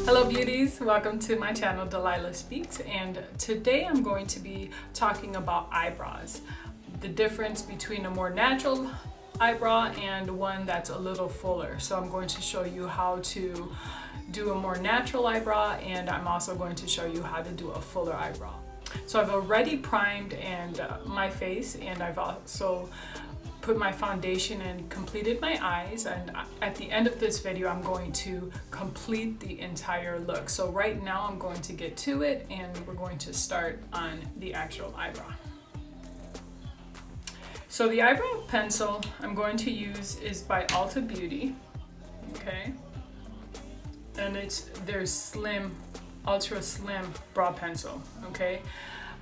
Hello beauties, welcome to my channel Delilah Speaks, and today I'm going to be talking about eyebrows. The difference between a more natural eyebrow and one that's a little fuller. So I'm going to show you how to do a more natural eyebrow, and I'm also going to show you how to do a fuller eyebrow. So I've already primed my face, and I've also put my foundation and completed my eyes, and at the end of this video I'm going to complete the entire look. So right now I'm going to get to it, and we're going to start on the actual eyebrow. So the eyebrow pencil I'm going to use is by Ulta Beauty, okay, and their slim, ultra slim brow pencil, okay.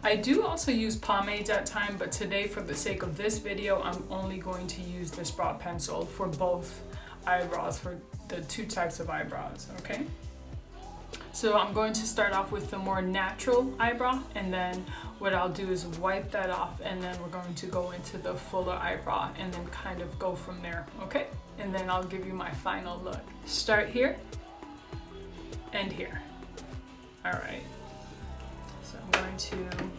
I do also use pomades at times, but today for the sake of this video I'm only going to use this brow pencil for both eyebrows, for the two types of eyebrows, okay. So I'm going to start off with the more natural eyebrow, and then what I'll do is wipe that off, and then we're going to go into the fuller eyebrow and then kind of go from there, okay. And then I'll give you my final look. Start here and here. All right. So I'm going to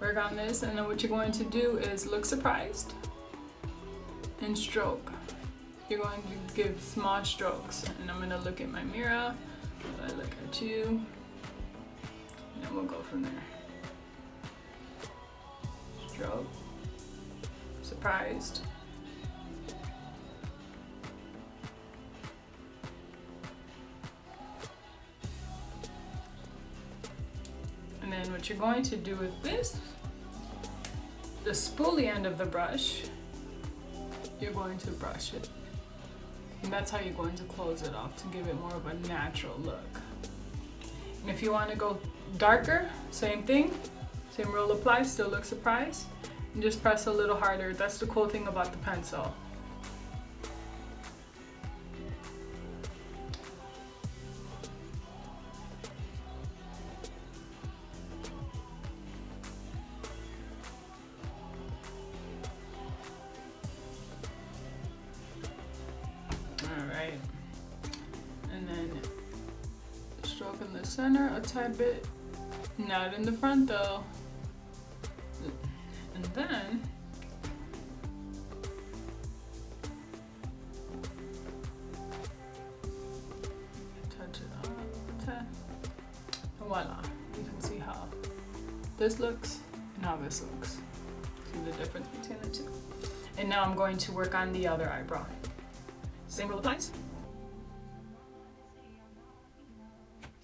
work on this, and then what you're going to do is look surprised and stroke. You're going to give small strokes, and I'm going to look at my mirror, I look at you, and then we'll go from there. Stroke, surprised, and then what you're going to do with this, the spoolie end of the brush, you're going to brush it. And that's how you're going to close it off, to give it more of a natural look. And if you want to go darker, same thing, same rule applies, still look surprised, and just press a little harder. That's the cool thing about the pencil. Alright, and then stroke in the center a tad bit, not in the front though, and then touch it up, and voila, you can see how this looks and how this looks. See the difference between the two. And now I'm going to work on the other eyebrow. Same rule applies.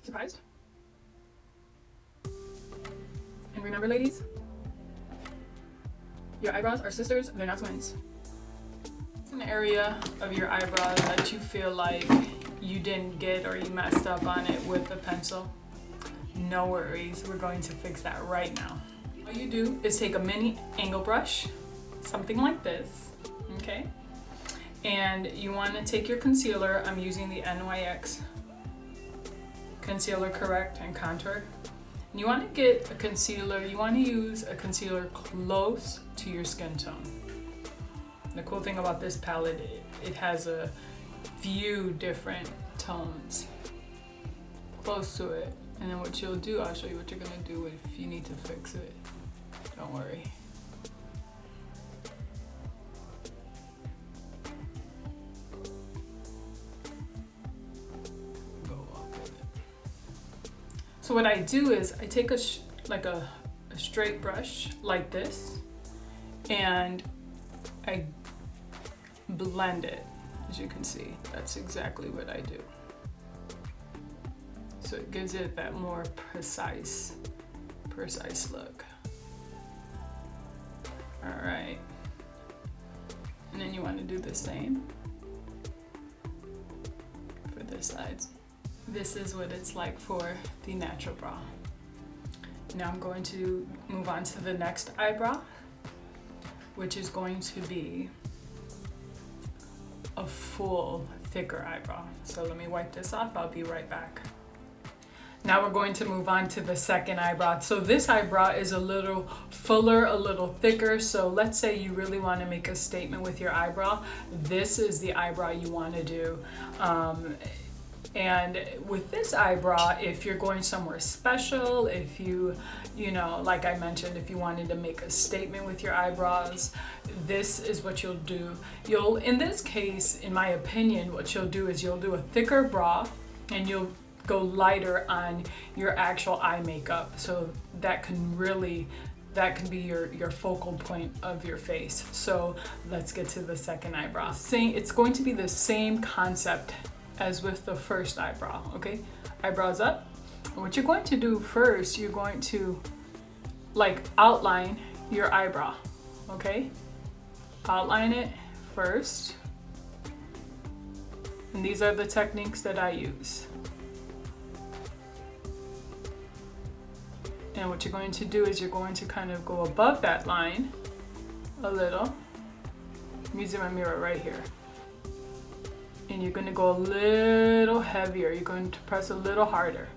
Surprised? And remember, ladies, your eyebrows are sisters, they're not twins. It's an area of your eyebrow that you feel like you didn't get or you messed up on it with the pencil. No worries, we're going to fix that right now. All you do is take a mini angle brush, something like this, okay? And you want to take your concealer. I'm using the NYX Concealer Correct and Contour. And you want to get a concealer, you want to use a concealer close to your skin tone. The cool thing about this palette, it has a few different tones close to it. And then what you'll do, I'll show you what you're going to do if you need to fix it. Don't worry. So what I do is I take a straight brush like this, and I blend it. As you can see, that's exactly what I do. So it gives it that more precise look. All right, and then you want to do the same for this side. This is what it's like for the natural brow. Now I'm going to move on to the next eyebrow, which is going to be a full, thicker eyebrow. So let me wipe this off, I'll be right back. Now we're going to move on to the second eyebrow. So this eyebrow is a little fuller, a little thicker. So let's say you really want to make a statement with your eyebrow. This is the eyebrow you want to do. And with this eyebrow, if you're going somewhere special, if you know, like I mentioned, if you wanted to make a statement with your eyebrows, this is what you'll do. In this case, in my opinion, what you'll do is you'll do a thicker brow and you'll go lighter on your actual eye makeup. So that can be your focal point of your face. So let's get to the second eyebrow. It's going to be the same concept as with the first eyebrow, okay? Eyebrows up. And what you're going to do first, you're going to like outline your eyebrow, okay? Outline it first. And these are the techniques that I use. And what you're going to do is you're going to kind of go above that line a little. I'm using my mirror right here. And you're going to go a little heavier. You're going to press a little harder.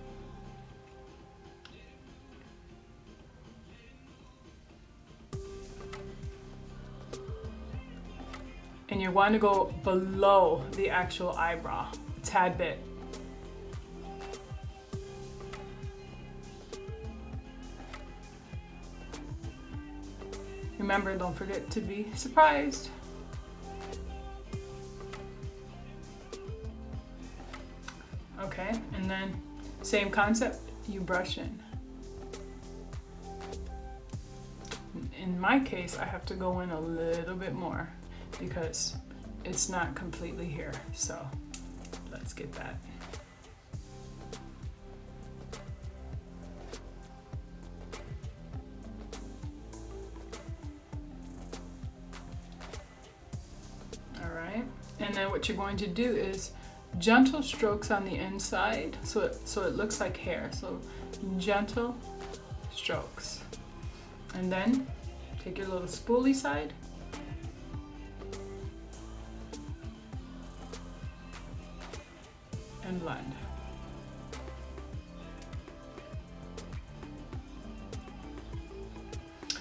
And you want to go below the actual eyebrow, a tad bit. Remember, don't forget to be surprised. Okay, and then same concept, you brush in. In my case, I have to go in a little bit more because it's not completely here. So let's get that. All right, and then what you're going to do is gentle strokes on the inside so it looks like hair. So gentle strokes. And then take your little spoolie side and blend.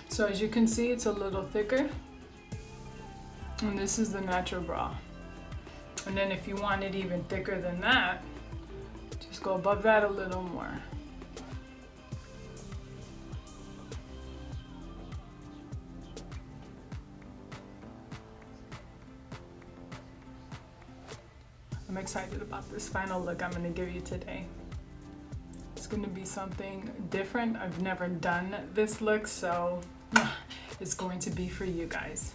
So as you can see, it's a little thicker. And this is the natural brow. And then if you want it even thicker than that, just go above that a little more. I'm excited about this final look I'm going to give you today. It's going to be something different. I've never done this look, so it's going to be for you guys.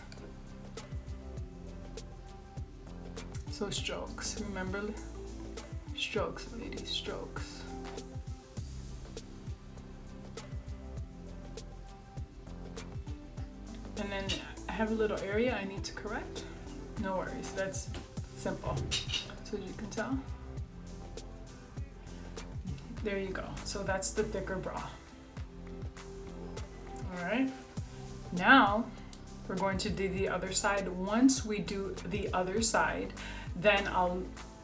So strokes, remember? Strokes, ladies, strokes. And then I have a little area I need to correct. No worries, that's simple. So as you can tell, there you go. So that's the thicker brow. All right, now we're going to do the other side. Once we do the other side, then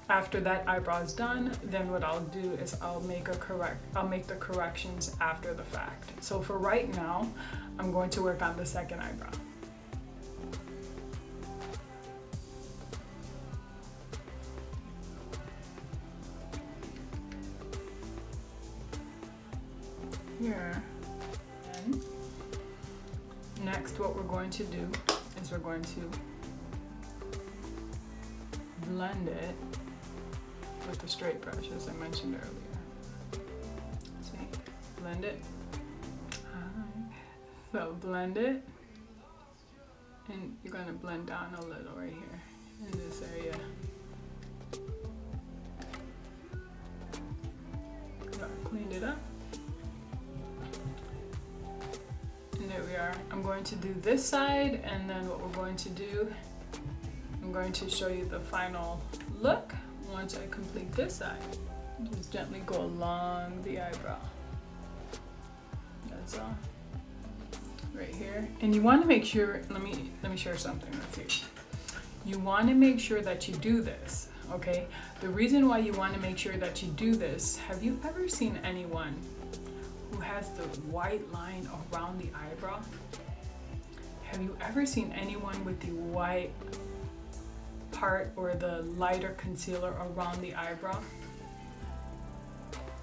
after that eyebrow is done, then what I'll do is I'll make the corrections after the fact. So for right now, I'm going to work on the second eyebrow. Here. And next, what we're going to do is we're going to blend it with the straight brush, as I mentioned earlier. See, blend it. So blend it, and you're going to blend down a little right here in this area. Cleaned it up. And there we are. I'm going to do this side, and then what we're going to do, I'm going to show you the final look once I complete this side. Just gently go along the eyebrow. That's all. Right here. And you want to make sure, let me share something with you. You want to make sure that you do this, okay? The reason why you want to make sure that you do this, have you ever seen anyone who has the white line around the eyebrow? Have you ever seen anyone with the white part or the lighter concealer around the eyebrow?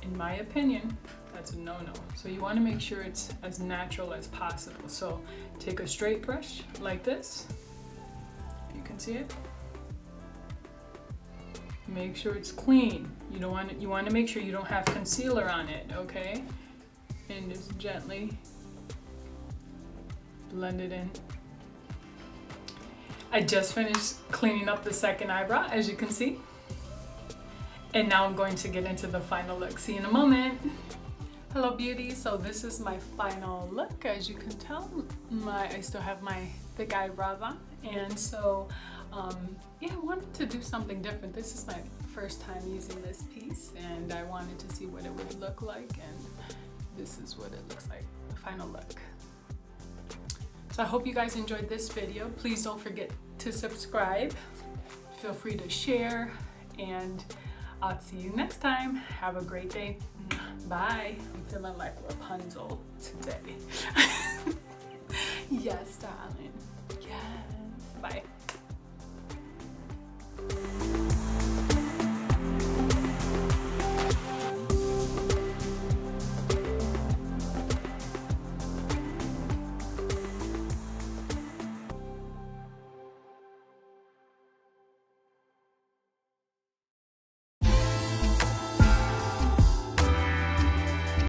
in my opinion, that's a no-no. So you want to make sure it's as natural as possible. So take a straight brush like this, if you can see it. Make sure it's clean. You want to make sure you don't have concealer on it, okay? And just gently blend it in. I just finished cleaning up the second eyebrow, as you can see. And now I'm going to get into the final look. See you in a moment. Hello beauty, so this is my final look. As you can tell, I still have my thick eyebrows on. And so, yeah, I wanted to do something different. This is my first time using this piece and I wanted to see what it would look like, and this is what it looks like, the final look. So I hope you guys enjoyed this video. Please don't forget to subscribe. Feel free to share, and I'll see you next time. Have a great day. Bye. I'm feeling like Rapunzel today. Yes, darling. Yes. Bye.